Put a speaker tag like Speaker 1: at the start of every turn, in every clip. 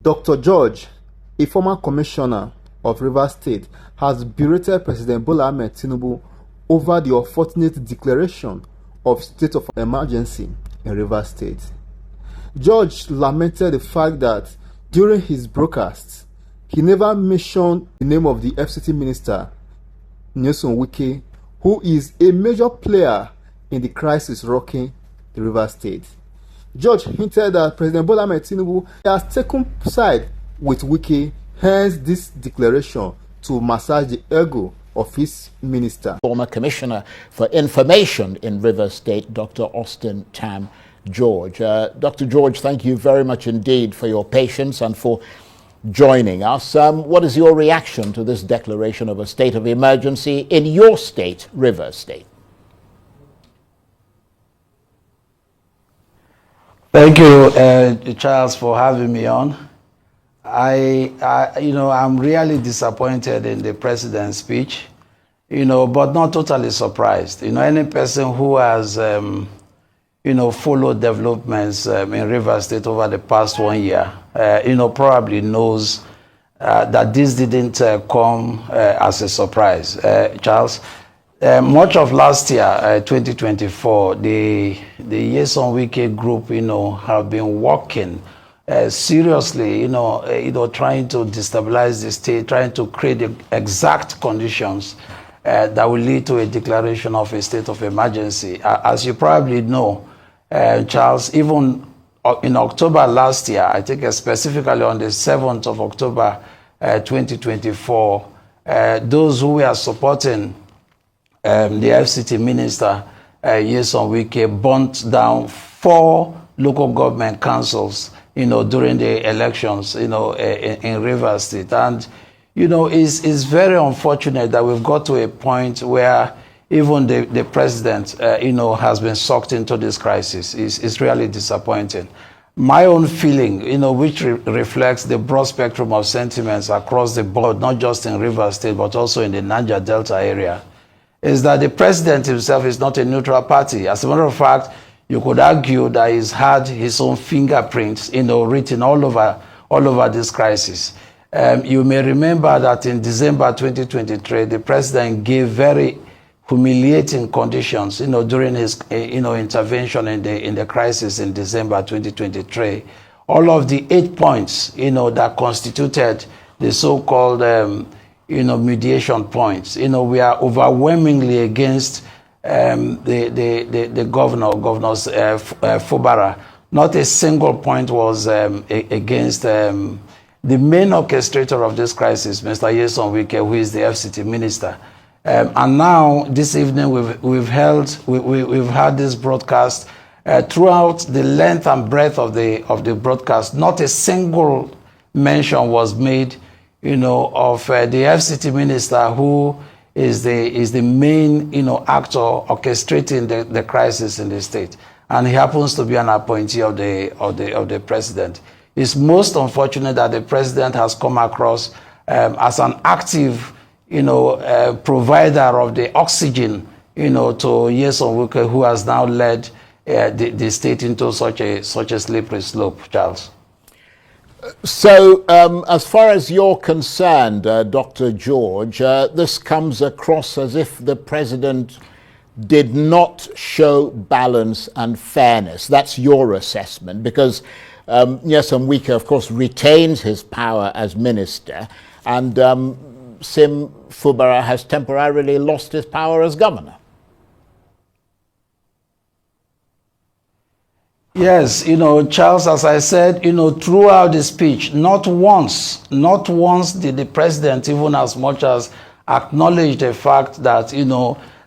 Speaker 1: Dr. George, a former commissioner of Rivers State, has berated President Bola Ahmed Tinubu over the unfortunate declaration of state of emergency in Rivers State. George lamented the fact that during his broadcasts, he never mentioned the name of the FCT minister, Nyesom Wike, who is a major player in the crisis rocking the Rivers State. George hinted that President Bola Ahmed Tinubu has taken side with Wike, hence this declaration to massage the ego of his minister.
Speaker 2: Former Commissioner for Information in Rivers State, Dr. Austin Tam George. Dr. George, thank you very much indeed for your patience and for joining us. What is your reaction to this declaration of a state of emergency in your state, Rivers State?
Speaker 3: Thank you, Charles, for having me on. I'm really disappointed in the president's speech, but not totally surprised. Any person who has, followed developments in Rivers State over the past 1 year, probably knows that this didn't come as a surprise, Charles. Much of last year, 2024, the Nyesom Wike group, have been working seriously, trying to destabilize the state, trying to create the exact conditions that will lead to a declaration of a state of emergency. As you probably know, Charles, even in October last year, I think specifically on the 7th of October, 2024, those who were supporting the FCT minister, Nyesom Wike, burnt down 4 local government councils, during the elections, in Rivers State. And, it's very unfortunate that we've got to a point where even the president, has been sucked into this crisis. It's really disappointing. My own feeling, which reflects the broad spectrum of sentiments across the board, not just in Rivers State, but also in the Niger Delta area, is that the president himself is not a neutral party. As a matter of fact, you could argue that he's had his own fingerprints, written all over this crisis. You may remember that in December 2023, the president gave very humiliating conditions, during his, intervention in the crisis in December 2023. All of the 8 points, that constituted the so-called mediation points. We are overwhelmingly against the governors, Fubara. Not a single point was against the main orchestrator of this crisis, Mr. Nyesom Wike, who is the FCT minister. And now, this evening, we've had this broadcast. Throughout the length and breadth of the broadcast, not a single mention was made of the FCT minister, who is the main, actor orchestrating the crisis in the state, and he happens to be an appointee of the president. It's most unfortunate that the president has come across as an active, provider of the oxygen, to Nyesom Wike, who has now led the state into such a slippery slope, Charles.
Speaker 2: So, as far as you're concerned, Dr. George, this comes across as if the president did not show balance and fairness. That's your assessment, because Nyesom Wike, of course, retains his power as minister, and Fubara has temporarily lost his power as governor.
Speaker 3: Yes, Charles, as I said, throughout the speech, not once did the president even as much as acknowledge the fact that,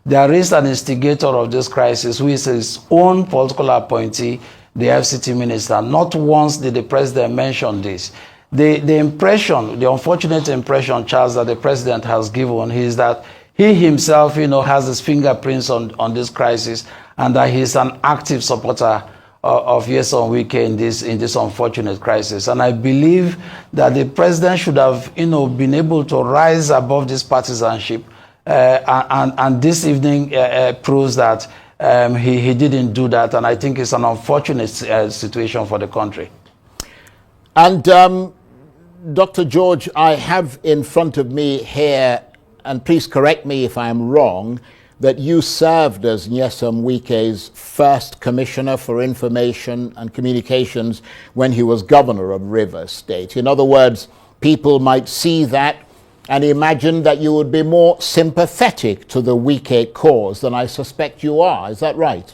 Speaker 3: there is an instigator of this crisis who is his own political appointee, the FCT minister. Not once did the president mention this. The unfortunate impression, Charles, that the president has given is that he himself, has his fingerprints on this crisis, and that he's an active supporter of Nyesom Wike in this unfortunate crisis. And I believe that the president should have, been able to rise above this partisanship, and this evening proves that he didn't do that, and I think it's an unfortunate situation for the country.
Speaker 2: And Dr. George, I have in front of me here, and please correct me if I'm wrong, that you served as Nyesom Wike's first Commissioner for Information and Communications when he was Governor of Rivers State. In other words, people might see that and imagine that you would be more sympathetic to the Wike cause than I suspect you are. Is that right?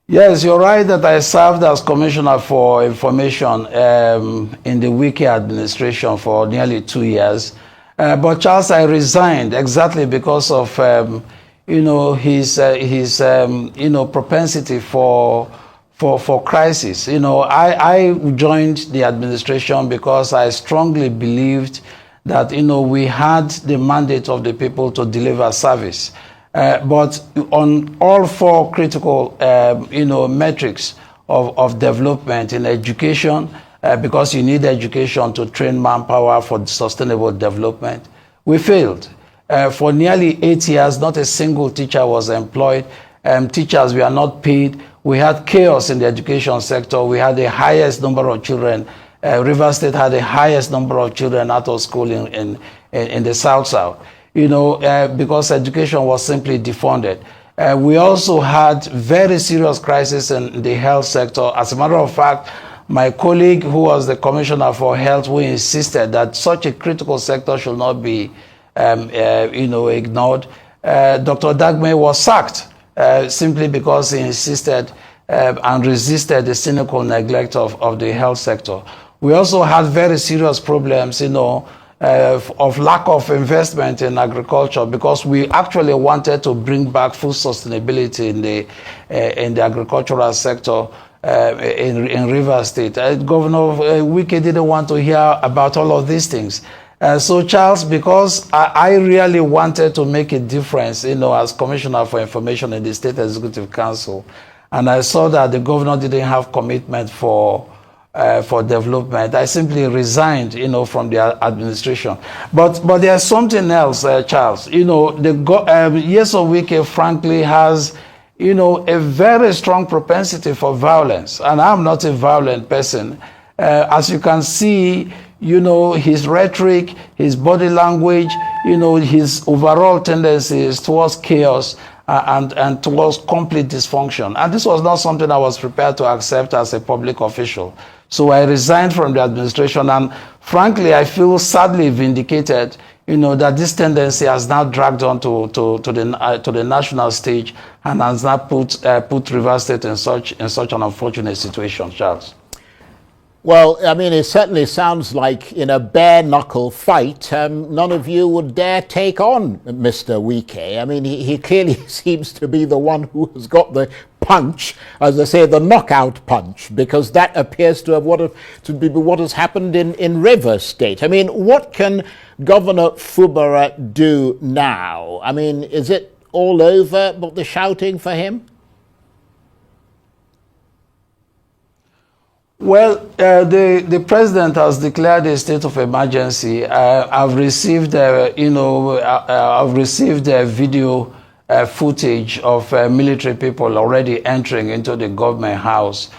Speaker 3: Yes, you're right that I served as Commissioner for Information in the Wike administration for nearly 2 years. But Charles, I resigned exactly because of, his propensity for crisis. I joined the administration because I strongly believed that, we had the mandate of the people to deliver service. But on all four critical, metrics of development in education, because you need education to train manpower for sustainable development, we failed. For nearly 8 years, not a single teacher was employed. Teachers were not paid. We had chaos in the education sector. We had the highest number of children. Rivers State had the highest number of children out of school in the South. Because education was simply defunded. We also had very serious crisis in the health sector. As a matter of fact, my colleague who was the Commissioner for Health, who insisted that such a critical sector should not be ignored, Dr. Dagme was sacked simply because he insisted and resisted the cynical neglect of the health sector. We also had very serious problems, of lack of investment in agriculture, because we actually wanted to bring back food sustainability in the agricultural sector in Rivers State. Governor Wike didn't want to hear about all of these things. So Charles, because I really wanted to make a difference, as Commissioner for Information in the State Executive Council, and I saw that the governor didn't have commitment for development, I simply resigned, from the administration. But there's something else, Charles. Nyesom Wike, frankly, has, a very strong propensity for violence, and I'm not a violent person. As you can see, his rhetoric, his body language, his overall tendencies towards chaos and towards complete dysfunction. And this was not something I was prepared to accept as a public official. So I resigned from the administration, and frankly, I feel sadly vindicated, that this tendency has now dragged on to the national stage and has now put Rivers State in such an unfortunate situation, Charles.
Speaker 2: Well, I mean, it certainly sounds like in a bare-knuckle fight, none of you would dare take on Mr. Wike. I mean, he clearly seems to be the one who has got the punch, as I say, the knockout punch, because that appears to be what has happened in Rivers State. I mean, what can Governor Fubara do now? I mean, is it all over but the shouting for him?
Speaker 3: Well, the president has declared a state of emergency. I've received, video footage of military people already entering into the government house.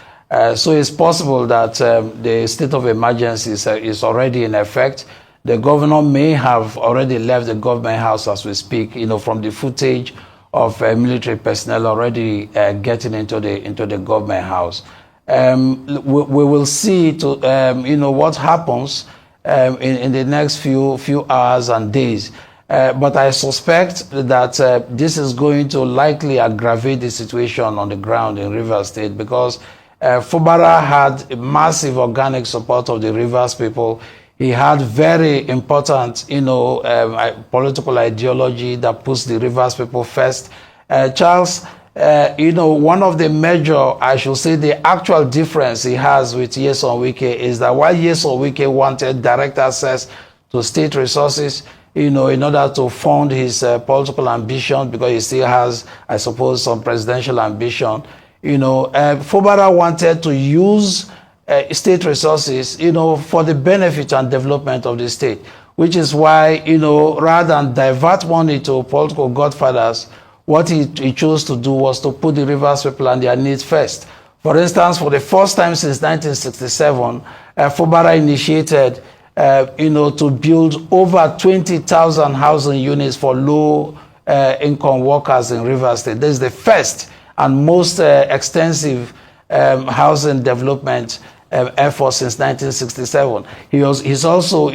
Speaker 3: So it's possible that the state of emergency is already in effect. The governor may have already left the government house as we speak. From the footage of military personnel already getting into the government house. We will see what happens in the next few hours and days. But I suspect that this is going to likely aggravate the situation on the ground in Rivers State, because Fubara had massive organic support of the Rivers people. He had very important, political ideology that puts the Rivers people first. Charles, one of the major, I should say, the actual difference he has with Nyesom Wike is that while Nyesom Wike wanted direct access to state resources, in order to fund his political ambition, because he still has, I suppose, some presidential ambition, Fubara wanted to use state resources, for the benefit and development of the state, which is why, rather than divert money to political godfathers, what he chose to do was to put the Rivers people and their needs first. For instance, for the first time since 1967, Fubara initiated, to build over 20,000 housing units for low-income workers in Rivers State. This is the first and most extensive housing development effort since 1967. He's also,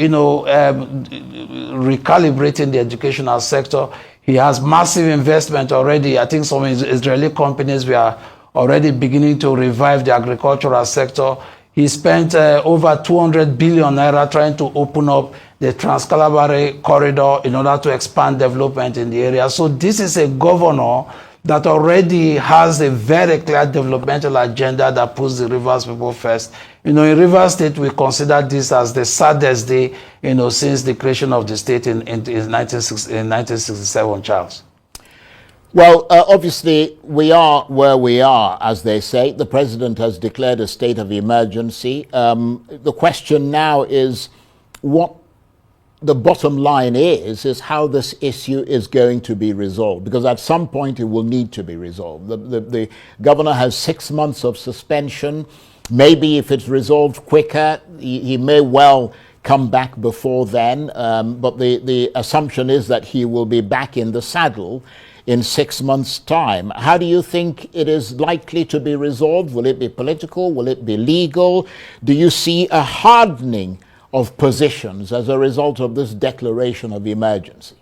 Speaker 3: recalibrating the educational sector. He has massive investment already. I think some Israeli companies were already beginning to revive the agricultural sector. He spent over 200 billion naira trying to open up the Trans-Kalabari corridor in order to expand development in the area. So this is a governor that already has a very clear developmental agenda that puts the Rivers people first. In Rivers State, we consider this as the saddest day, since the creation of the state in 1967, Charles.
Speaker 2: Well, obviously, we are where we are, as they say. The president has declared a state of emergency. The question now is what the bottom line is how this issue is going to be resolved, because at some point it will need to be resolved. The governor has 6 months of suspension. Maybe if it's resolved quicker, he may well come back before then. But the assumption is that he will be back in the saddle in 6 months' time. How do you think it is likely to be resolved? Will it be political? Will it be legal? Do you see a hardening of positions as a result of this declaration of emergency?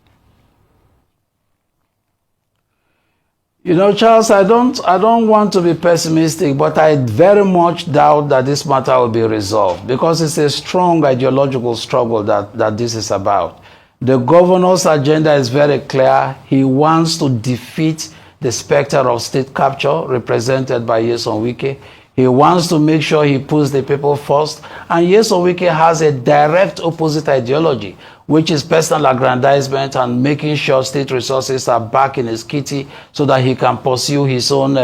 Speaker 3: Charles, I don't want to be pessimistic, but I very much doubt that this matter will be resolved, because it's a strong ideological struggle that this is about. The governor's agenda is very clear. He wants to defeat the specter of state capture represented by Nyesom Wike. He wants to make sure he puts the people first. And Nyesom Wike has a direct opposite ideology, which is personal aggrandizement and making sure state resources are back in his kitty so that he can pursue his own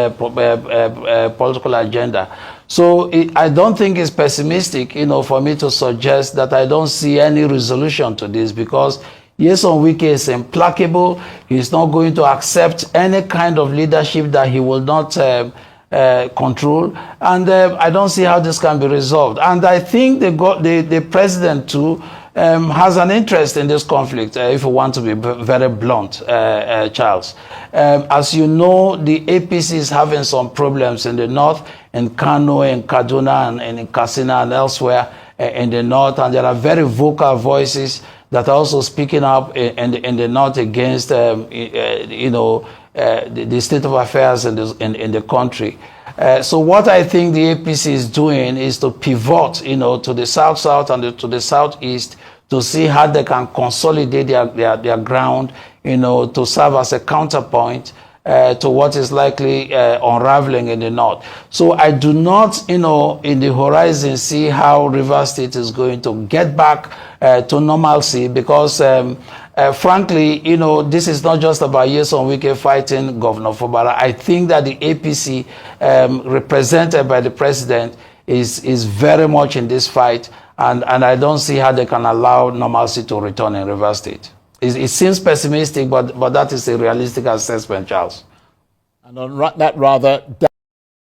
Speaker 3: political agenda. So I don't think it's pessimistic, for me to suggest that I don't see any resolution to this, because Nyesom Wike is implacable. He's not going to accept any kind of leadership that he will not control, and I don't see how this can be resolved. And I think the president too has an interest in this conflict, if you want to be very blunt, Charles. As you know, the APC is having some problems in the north, in Kano, in Kaduna, and in Katsina, and elsewhere in the north, and there are very vocal voices that are also speaking up in the north against, the state of affairs in the country. So what I think the APC is doing is to pivot, to the south-south and to the southeast, to see how they can consolidate their ground, to serve as a counterpoint to what is likely unraveling in the north. So I do not, in the horizon, see how Rivers State is going to get back to normalcy, because frankly, this is not just about Nyesom Wike fighting Governor Fubara. I think that the APC, represented by the president, is very much in this fight, and I don't see how they can allow normalcy to return in Rivers State. It seems pessimistic, but that is a realistic assessment, Charles.
Speaker 2: And on that rather